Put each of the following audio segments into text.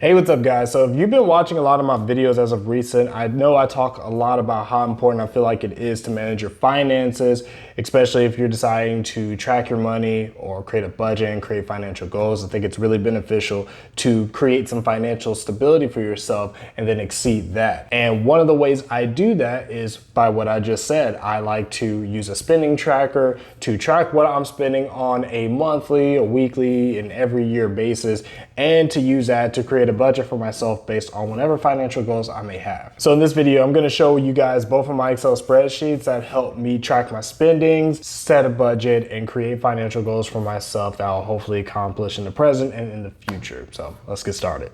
Hey, what's up guys? So if you've been watching a lot of my videos as of recent, I know I talk a lot about how important I feel like it is to manage your finances, especially if you're deciding to track your money or create a budget and create financial goals. I think it's really beneficial to create some financial stability for yourself and then exceed that. And one of the ways I do that is by what I just said. I like to use a spending tracker to track what I'm spending on a monthly, a weekly, and every year basis, and to use that to create a budget for myself based on whatever financial goals I may have. So in this video, I'm gonna show you guys both of my Excel spreadsheets that help me track my spendings, set a budget, and create financial goals for myself that I'll hopefully accomplish in the present and in the future. So let's get started.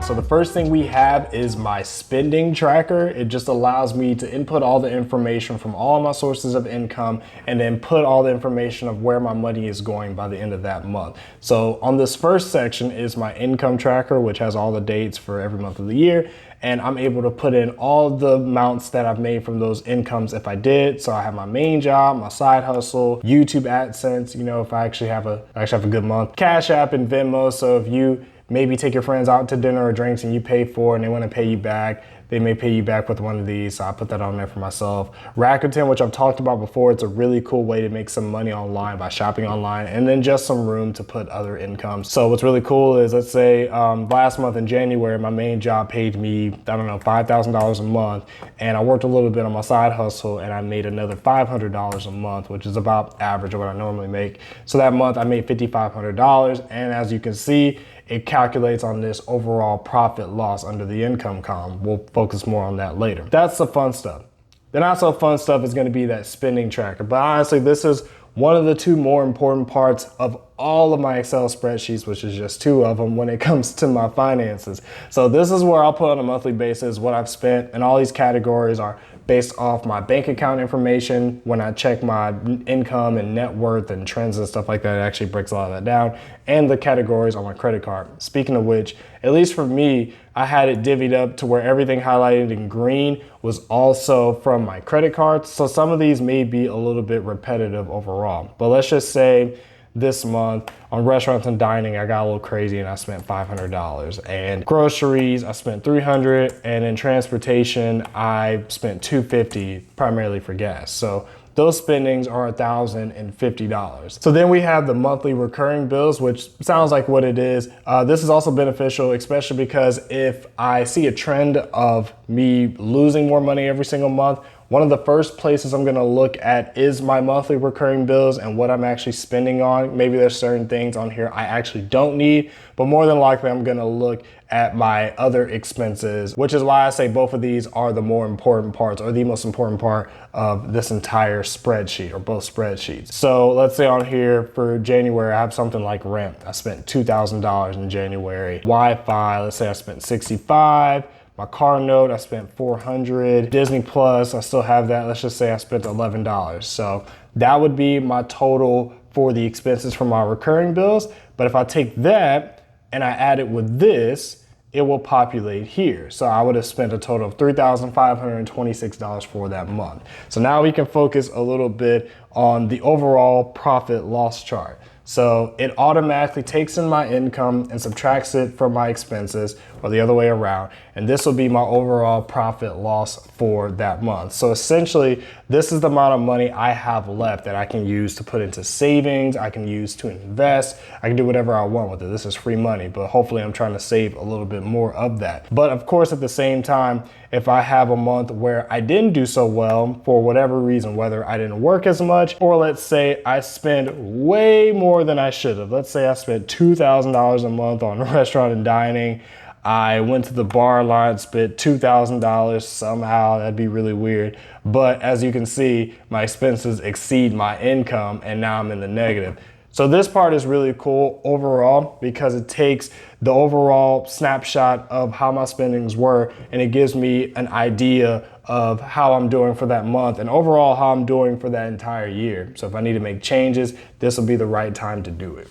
So the first thing we have is my spending tracker. It just allows me to input all the information from all my sources of income and then put all the information of where my money is going by the end of that month. So on this first section is my income tracker, which has all the dates for every month of the year. And I'm able to put in all the amounts that I've made from those incomes if I did. So I have my main job, my side hustle, YouTube AdSense, if I actually have a good month, Cash App and Venmo. So if you maybe take your friends out to dinner or drinks and you pay for it and they want to pay you back, they may pay you back with one of these. So I put that on there for myself. Rakuten, which I've talked about before, it's a really cool way to make some money online by shopping online, and then just some room to put other incomes. So what's really cool is, let's say last month in January, my main job paid me, $5,000 a month. And I worked a little bit on my side hustle and I made another $500 a month, which is about average of what I normally make. So that month I made $5,500. And as you can see, it calculates on this overall profit loss under the income column. We'll focus more on that later. That's the fun stuff. The not so fun stuff is gonna be that spending tracker. But honestly, this is one of the two more important parts of all of my Excel spreadsheets, which is just two of them when it comes to my finances. So this is where I'll put on a monthly basis what I've spent, and all these categories are based off my bank account information. When I check my income and net worth and trends and stuff like that, it actually breaks a lot of that down, and the categories on my credit card. Speaking of which, at least for me, I had it divvied up to where everything highlighted in green was also from my credit cards. So some of these may be a little bit repetitive overall, but let's just say this month on restaurants and dining, I got a little crazy and I spent $500. And groceries, I spent $300. And in transportation, I spent $250, primarily for gas. So those spendings are $1,050. So then we have the monthly recurring bills, which sounds like what it is. This is also beneficial, especially because if I see a trend of me losing more money every single month, one of the first places I'm gonna look at is my monthly recurring bills and what I'm actually spending on. Maybe there's certain things on here I actually don't need, but more than likely I'm gonna look at my other expenses, which is why I say both of these are the more important parts, or the most important part of this entire spreadsheet, or both spreadsheets. So let's say on here for January, I have something like rent. I spent $2,000 in January. Wi-Fi, let's say I spent $65. My car note, I spent $400. Disney Plus, I still have that. Let's just say I spent $11. So that would be my total for the expenses for my recurring bills. But if I take that and I add it with this, it will populate here. So I would have spent a total of $3,526 for that month. So now we can focus a little bit on the overall profit loss chart. So it automatically takes in my income and subtracts it from my expenses, or the other way around. And this will be my overall profit loss for that month. So essentially, this is the amount of money I have left that I can use to put into savings, I can use to invest, I can do whatever I want with it. This is free money, but hopefully I'm trying to save a little bit more of that. But of course, at the same time, if I have a month where I didn't do so well for whatever reason, whether I didn't work as much, or let's say I spend way more than I should have. Let's say I spent $2,000 a month on restaurant and dining. I went to the bar line, spent $2,000 somehow. That'd be really weird. But as you can see, my expenses exceed my income and now I'm in the negative. So this part is really cool overall because it takes the overall snapshot of how my spendings were and it gives me an idea of how I'm doing for that month and overall how I'm doing for that entire year. So if I need to make changes, this will be the right time to do it.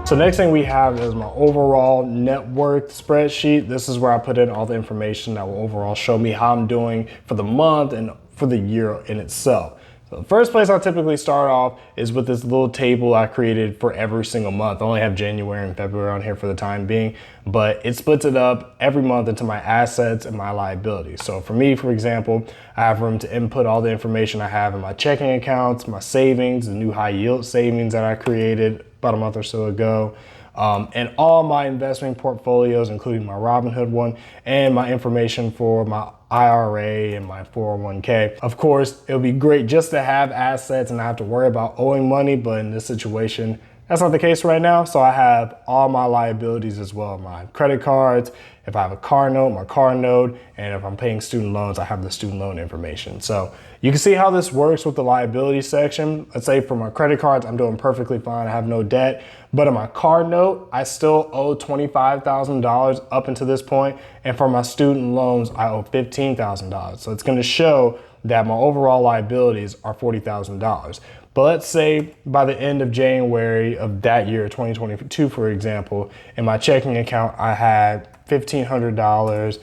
So next thing we have is my overall net worth spreadsheet. This is where I put in all the information that will overall show me how I'm doing for the month and for the year in itself. So the first place I typically start off is with this little table I created for every single month. I only have January and February on here for the time being, but it splits it up every month into my assets and my liabilities. So for me, for example, I have room to input all the information I have in my checking accounts, my savings, the new high yield savings that I created about a month or so ago, and all my investment portfolios, including my Robinhood one, and my information for my IRA and my 401k. Of course, it would be great just to have assets and not have to worry about owing money, but in this situation, that's not the case right now. So I have all my liabilities as well, my credit cards. If I have a car note, my car note, and if I'm paying student loans, I have the student loan information. So you can see how this works with the liability section. Let's say for my credit cards, I'm doing perfectly fine. I have no debt, but on my car note, I still owe $25,000 up until this point. And for my student loans, I owe $15,000. So it's gonna show that my overall liabilities are $40,000. But let's say by the end of January of that year, 2022, for example, in my checking account, I had $1,500.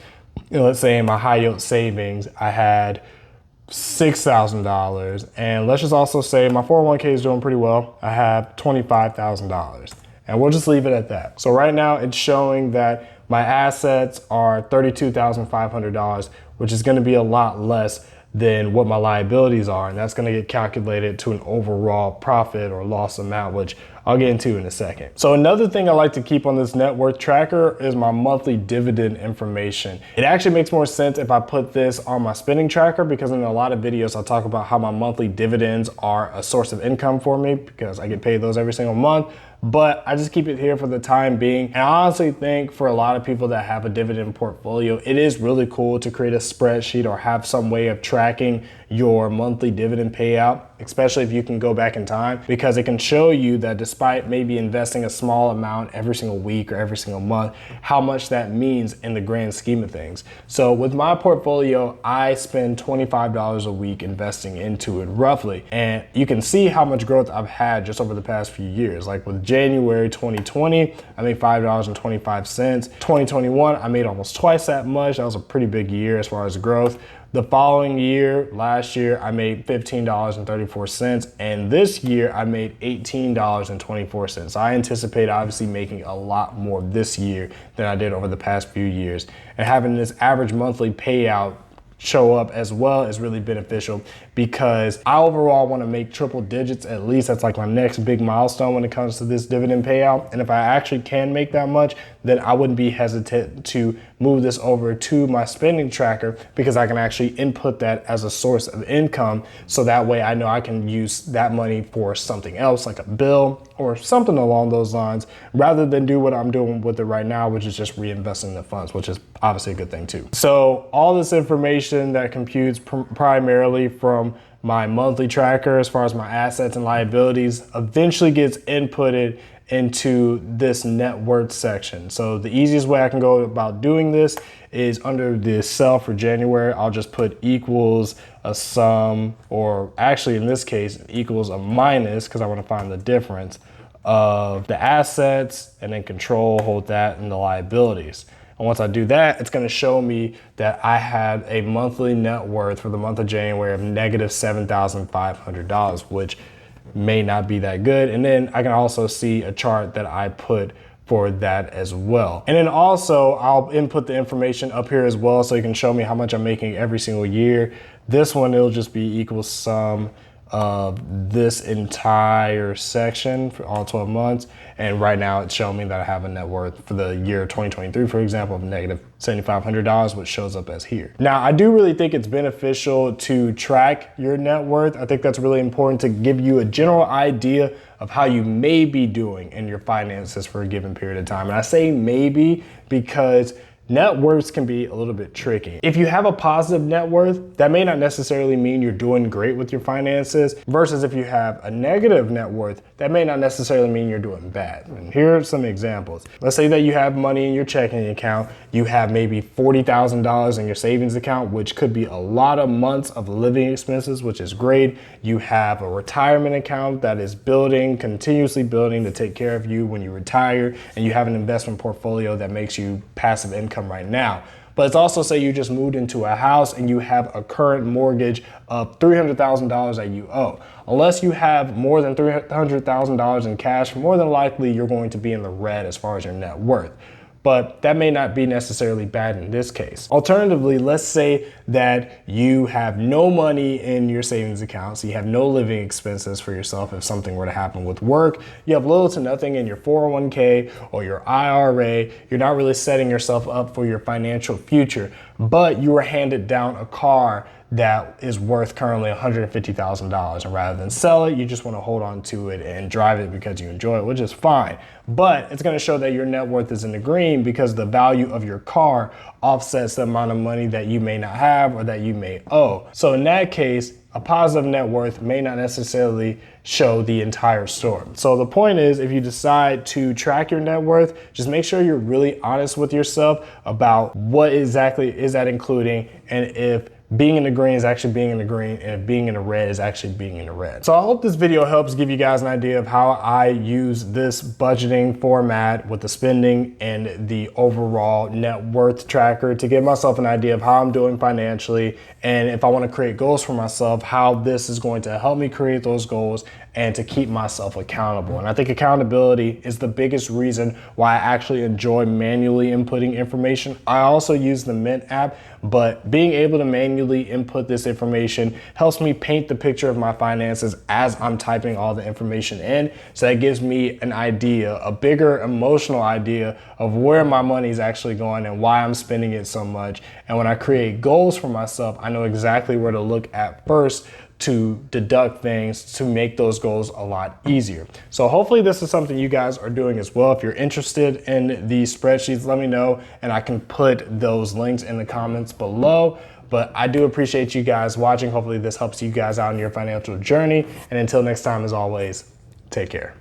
Let's say in my high yield savings, I had $6,000. And let's just also say my 401k is doing pretty well. I have $25,000. And we'll just leave it at that. So right now it's showing that my assets are $32,500, which is gonna be a lot less than what my liabilities are, and that's gonna get calculated to an overall profit or loss amount, which I'll get into in a second. So another thing I like to keep on this net worth tracker is my monthly dividend information. It actually makes more sense if I put this on my spending tracker, because in a lot of videos I'll talk about how my monthly dividends are a source of income for me because I get paid those every single month. But I just keep it here for the time being. And I honestly think for a lot of people that have a dividend portfolio, it is really cool to create a spreadsheet or have some way of tracking your monthly dividend payout, especially if you can go back in time, because it can show you that despite maybe investing a small amount every single week or every single month, how much that means in the grand scheme of things. So with my portfolio, I spend $25 a week investing into it roughly. And you can see how much growth I've had just over the past few years. Like with January 2020, I made $5.25. 2021, I made almost twice that much. That was a pretty big year as far as growth. The following year, last year, I made $15.34. And this year, I made $18.24. I anticipate obviously making a lot more this year than I did over the past few years. And having this average monthly payout show up as well is really beneficial, because I overall want to make triple digits at least. That's like my next big milestone when it comes to this dividend payout. And if I actually can make that much, then I wouldn't be hesitant to move this over to my spending tracker, because I can actually input that as a source of income. So that way I know I can use that money for something else, like a bill or something along those lines, rather than do what I'm doing with it right now, which is just reinvesting the funds, which is obviously a good thing too. So all this information that computes primarily from my monthly tracker, as far as my assets and liabilities, eventually gets inputted into this net worth section. So the easiest way I can go about doing this is under the cell for January, I'll just put equals a sum, or actually in this case, equals a minus, because I want to find the difference of the assets, and then control, hold that, and the liabilities. And once I do that, it's going to show me that I had a monthly net worth for the month of January of negative $7,500, which may not be that good. And then I can also see a chart that I put for that as well. And then also I'll input the information up here as well, so you can show me how much I'm making every single year. This one, it'll just be equal sum of this entire section for all 12 months. And right now it's showing me that I have a net worth for the year 2023, for example, of negative $7,500, which shows up as here. Now, I do really think it's beneficial to track your net worth. I think that's really important to give you a general idea of how you may be doing in your finances for a given period of time. And I say maybe because net worths can be a little bit tricky. If you have a positive net worth, that may not necessarily mean you're doing great with your finances, versus if you have a negative net worth, that may not necessarily mean you're doing bad. And here are some examples. Let's say that you have money in your checking account, you have maybe $40,000 in your savings account, which could be a lot of months of living expenses, which is great. You have a retirement account that is building, continuously building to take care of you when you retire, and you have an investment portfolio that makes you passive income right now. But it's also say you just moved into a house and you have a current mortgage of $300,000 that you owe. Unless you have more than $300,000 in cash, more than likely you're going to be in the red as far as your net worth. But that may not be necessarily bad in this case. Alternatively, let's say that you have no money in your savings account, so you have no living expenses for yourself if something were to happen with work. You have little to nothing in your 401k or your IRA. You're not really setting yourself up for your financial future, but you were handed down a car that is worth currently $150,000. And rather than sell it, you just want to hold on to it and drive it because you enjoy it, which is fine. But it's going to show that your net worth is in the green because the value of your car offsets the amount of money that you may not have or that you may owe. So in that case, a positive net worth may not necessarily show the entire story. So the point is, if you decide to track your net worth, just make sure you're really honest with yourself about what exactly is that including, and if being in the green is actually being in the green, and if being in the red is actually being in the red. So I hope this video helps give you guys an idea of how I use this budgeting format with the spending and the overall net worth tracker to give myself an idea of how I'm doing financially, and if I want to create goals for myself, how this is going to help me create those goals and to keep myself accountable. And I think accountability is the biggest reason why I actually enjoy manually inputting information. I also use the Mint app, but being able to manually input this information helps me paint the picture of my finances as I'm typing all the information in. So that gives me an idea, a bigger emotional idea of where my money is actually going and why I'm spending it so much. And when I create goals for myself, I know exactly where to look at first to deduct things to make those goals a lot easier. So hopefully this is something you guys are doing as well. If you're interested in these spreadsheets, let me know and I can put those links in the comments below. But I do appreciate you guys watching. Hopefully this helps you guys out in your financial journey. And until next time, as always, take care.